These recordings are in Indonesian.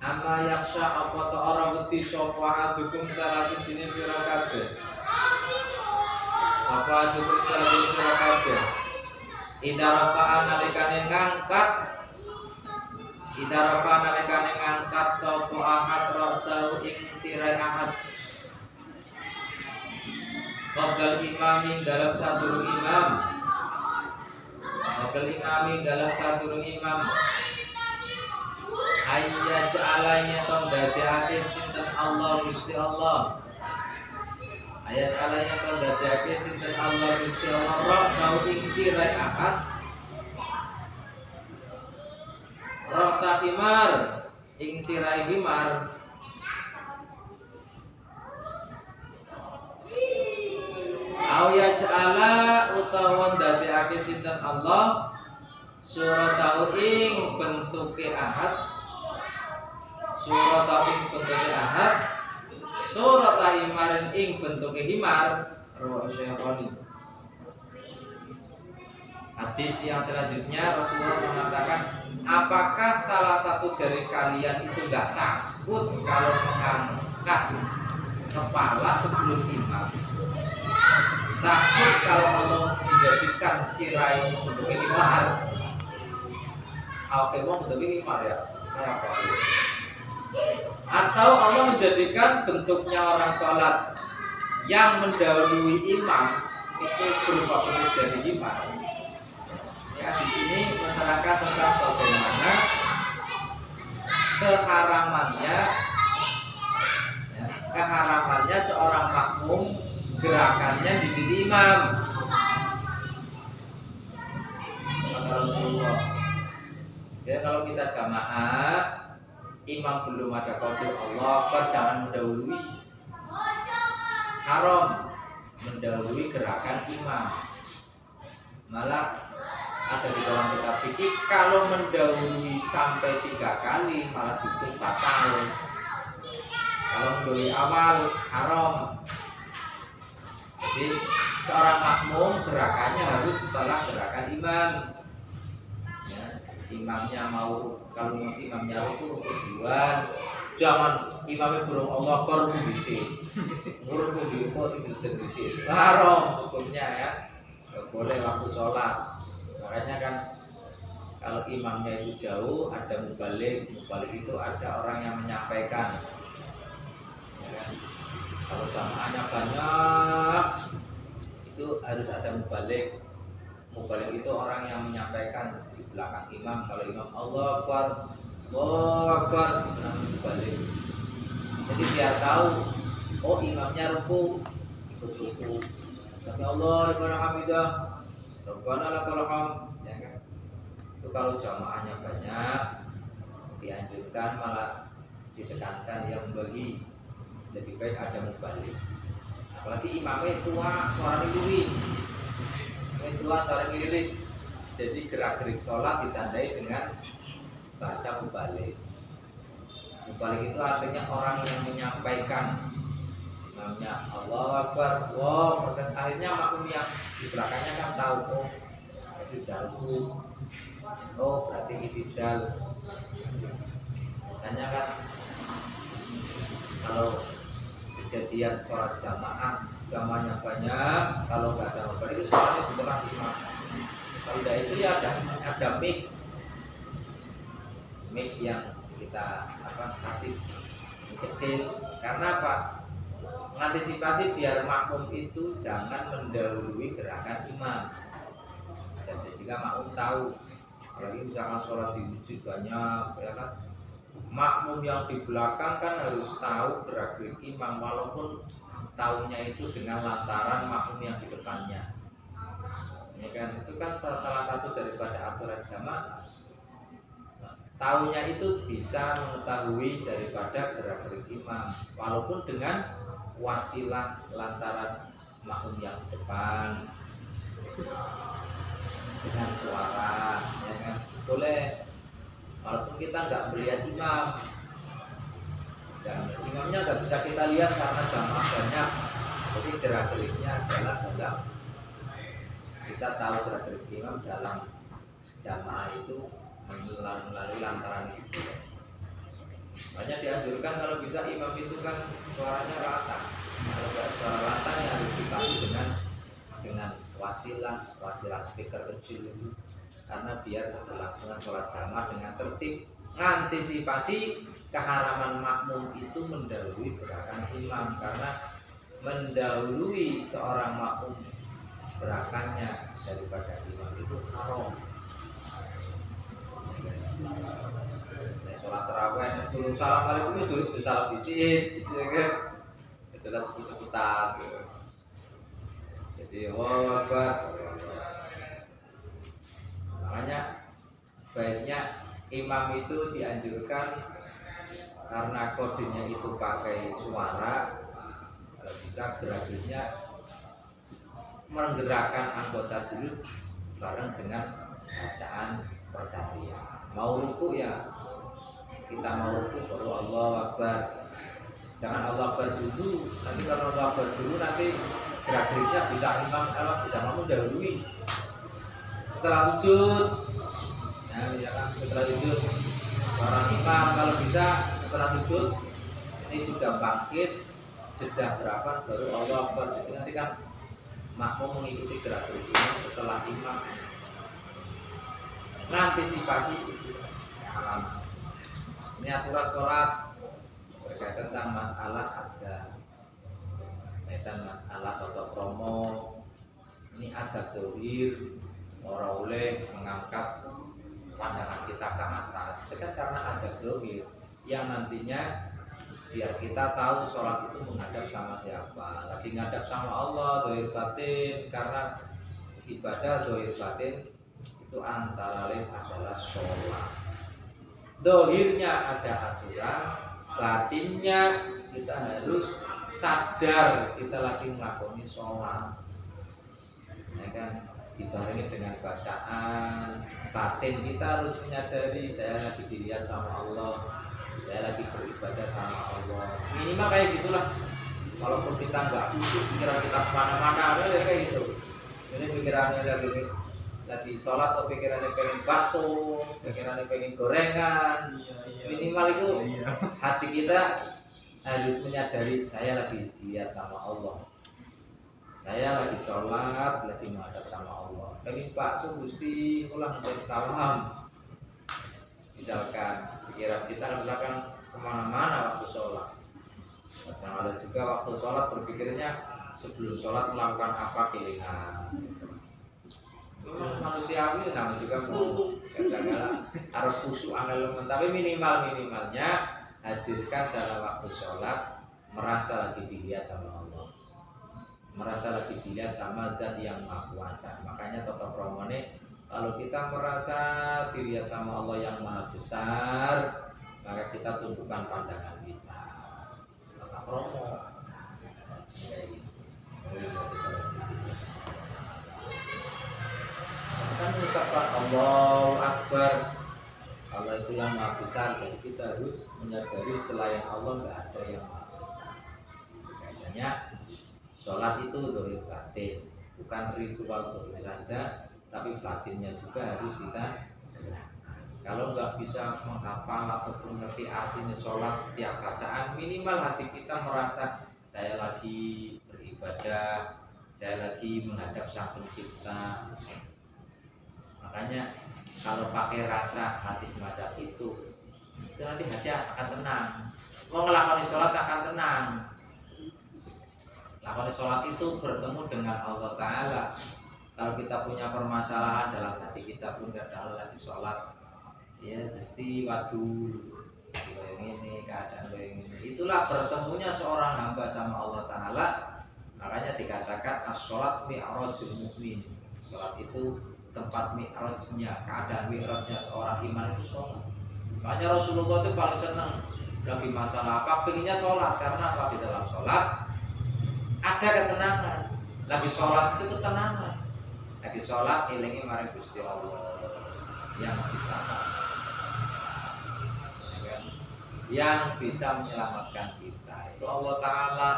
Ama yaksha apa ta ora wedi sapa adukum salah siji sira kabeh. Apa adukum salah siji sira kabeh. Idarafa nalikane ngangkat sapa ahad rasau ing sirai ahad. Qabla imami dalam sadurung imam. Ayya ja'alanya tong dadake sinten Allah Gusti Allah. Ayat alanya tong dadake sinten Allah Gusti Allah rasau ing sirai ahad. Rasa himar ing sirai himar. Au ya ja'ala utawa dadekake sinten Allah suratahu ing bentuke ahad. Suratahu ing bentuke ahad. Suratahu himarin ing bentuke himar. Rawahu Syaikhaini. Hadis yang selanjutnya Rasulullah mengatakan, apakah salah satu dari kalian itu enggak takut kalau mengangkat kepala sebelum imam? Takut kalau Allah menjadikan sirai bentuknya himar. Oke, mau bentuknya himar ya? Apa? Atau Allah menjadikan bentuknya orang sholat yang mendahului imam itu berupa bentuk dari himar. Ya, di sini menerangkan tentang bagaimana keharamannya seorang makmum gerakannya di sini imam. Kata Rasulullah. Ya, kalau kita jamaah, imam belum ada qaul Allah, jangan mendahului. Haram mendahului gerakan imam. Malah ada di dalam kitab fikih kalau mendahului sampai 3 kali malah justru batal. Kalau mendahului awal haram. Jadi seorang makmum gerakannya harus setelah gerakan imam. Ya, imamnya mau kalau imamnya rukuk duluan, jangan imamnya burung Allah baru bisa. Ngurung di itu bisa. Haram hukumnya ya. Gak boleh waktu sholat. Makanya kan kalau imamnya itu jauh ada mubalik itu ada orang yang menyampaikan. Ya kan? Kalau jamaahnya banyak itu harus ada mubalik. Mubalik itu orang yang menyampaikan di belakang imam. Kalau imam Allah Akbar, mubalik. Jadi biar tahu, oh imamnya ruku, ikut ruku. Tapi Allah Rabbana hamidah, Rabbana lakal hamd, ya kan? Itu kalau jamaahnya banyak dianjurkan malah ditekankan yang membagi. Lebih baik ada mubalik. Apalagi imamnya tua, suara lirik. Jadi gerak-gerik sholat ditandai dengan bahasa mubalik. Mubalik itu artinya orang yang menyampaikan namanya Allah Akbar, wow, dan akhirnya makmum yang di belakangnya kan tahu, oh itu dalku, oh berarti itidal. Makanya kan kalau kejadian sholat jamaahnya banyak, kalau nggak ada mubalik itu suaranya beneran imam. Kalau udah itu ya ada mic yang kita kasih kecil. Karena apa? Mengantisipasi biar makmum itu jangan mendahului gerakan imam. Dan jika makmum tahu, apalagi misalkan sholat di masjid banyak, ya kan, makmum yang di belakang kan harus tahu gerak-gerik imam, walaupun tahunya itu dengan lantaran makmum yang di depannya. Ya kan, itu kan salah satu daripada aturan jamaah. Tahunya itu bisa mengetahui daripada gerak-gerik imam, walaupun dengan wasilah lantaran makmum yang di depan dengan suara, ya kan, boleh. Walaupun kita nggak melihat imam, dan imamnya nggak bisa kita lihat karena jamaah banyak, jadi gerak-geriknya adalah dalam kita tahu gerak-gerik imam dalam jamaah itu melalui lantaran itu. dianjurkan kalau bisa imam itu kan suaranya rata. Kalau nggak suara lantang ya harus dipakai dengan wasilah speaker kecil itu, karena biar berlangsungan sholat jamaah dengan tertib, mengantisipasi keharaman makmum itu mendahului gerakan imam, karena mendahului seorang makmum gerakannya daripada imam itu haram. Nah, sholat tarawih dulu assalamualaikum itu dulu salam bisit, ya kan? Itulah cepet-cepetan. Gitu. Jadi Akbar. Makanya sebaiknya imam itu dianjurkan karena kodenya itu pakai suara, kalau bisa geraknya menggerakkan anggota dulu bareng dengan bacaan pergantian. Mau ruku ya kita mau ruku baru Allahu Akbar. Jangan Allah Akbar dulu. Nanti kalau Allah Akbar dulu nanti gerak-geriknya bisa imam bisa kamu dahului. Setelah sujud, nah misalkan setelah sujud orang imam kalau bisa setelah sujud ini sudah bangkit jeda berapa baru Allah Akbar. Jadi nanti kan makmum mengikuti gerak-gerik imam setelah imam. Mengantisipasi itu alam. Ini aturan sholat berkaitan tentang masalah ada kaitan masalah atau promo. Ini ada dohir, orang boleh mengangkat pandangan kita ke atas. Itu kan karena ada dohir yang nantinya biar kita tahu sholat itu menghadap sama siapa. Lagi menghadap sama Allah, dohir batin. Karena ibadah dohir batin itu antara lain adalah sholat. Dohirnya ada aturan, batinnya kita harus sadar kita lagi melakoni sholat. Ya kan, dibarengi dengan bacaan, batin kita harus menyadari saya lagi dilihat sama Allah, saya lagi beribadah sama Allah. Minimal kayak gitulah. Walaupun kita nggak khusyuk, pikiran kita kemana-mana, ada kayak gitu. Ini pikirannya lagi sholat atau pikirannya pengen bakso, pikirannya pengen gorengan. Minimal itu hati kita harus menyadari saya lagi dilihat sama Allah, saya lagi sholat, lagi menghadap sama Allah. Pengen bakso gusti ulang dari salam. Misalkan pikiran kita belakang kemana-mana waktu sholat. Nah, ada juga waktu sholat berpikirnya sebelum sholat melakukan apa pilihan. Manusiawi namanya juga mau gagal harus khusyuk amal, tapi minimalnya hadirkan dalam waktu sholat merasa lagi dilihat sama Allah, merasa lagi dilihat sama Zat yang Maha Kuasa. Makanya toto promone kalau kita merasa dilihat sama Allah yang Maha Besar, maka kita tumpukan pandangan kita. Toto promo kan mengucapkan Allahu Akbar, Allah itu yang Maha Besar. Jadi kita harus menyadari selain Allah nggak ada yang Maha Besar. Kayaknya sholat itu dohir batin, bukan ritual dohir saja, tapi batinnya juga harus kita gerakkan. Kalau nggak bisa menghafal ataupun ngerti artinya sholat tiap bacaan, minimal hati kita merasa saya lagi beribadah, saya lagi menghadap Sang Pencipta. Makanya kalau pakai rasa hati semacam itu nanti hati akan tenang. Mau ngelakoni sholat akan tenang. Lakoni sholat itu bertemu dengan Allah Ta'ala. Kalau kita punya permasalahan dalam hati kita pun gak ada lagi sholat, ya pasti waduh kayak ini keadaan kayak ini. Itulah bertemunya seorang hamba sama Allah Ta'ala. Makanya dikatakan as-sholat mi'rajul mu'min. Sholat itu tempat mi'rajnya, keadaan mi'rajnya seorang iman itu sholat. Makanya Rasulullah itu paling senang lagi masalah apa, pengennya sholat. Karena apa? Di dalam sholat ada ketenangan. Lagi sholat itu ketenangan. Lagi sholat ilingi mari Gusti Allah yang menciptakan, yang bisa menyelamatkan kita itu Allah Ta'ala.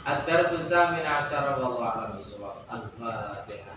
Ad-darsu samin asyara wallahu a'lam bishawab. Al-Fatihah.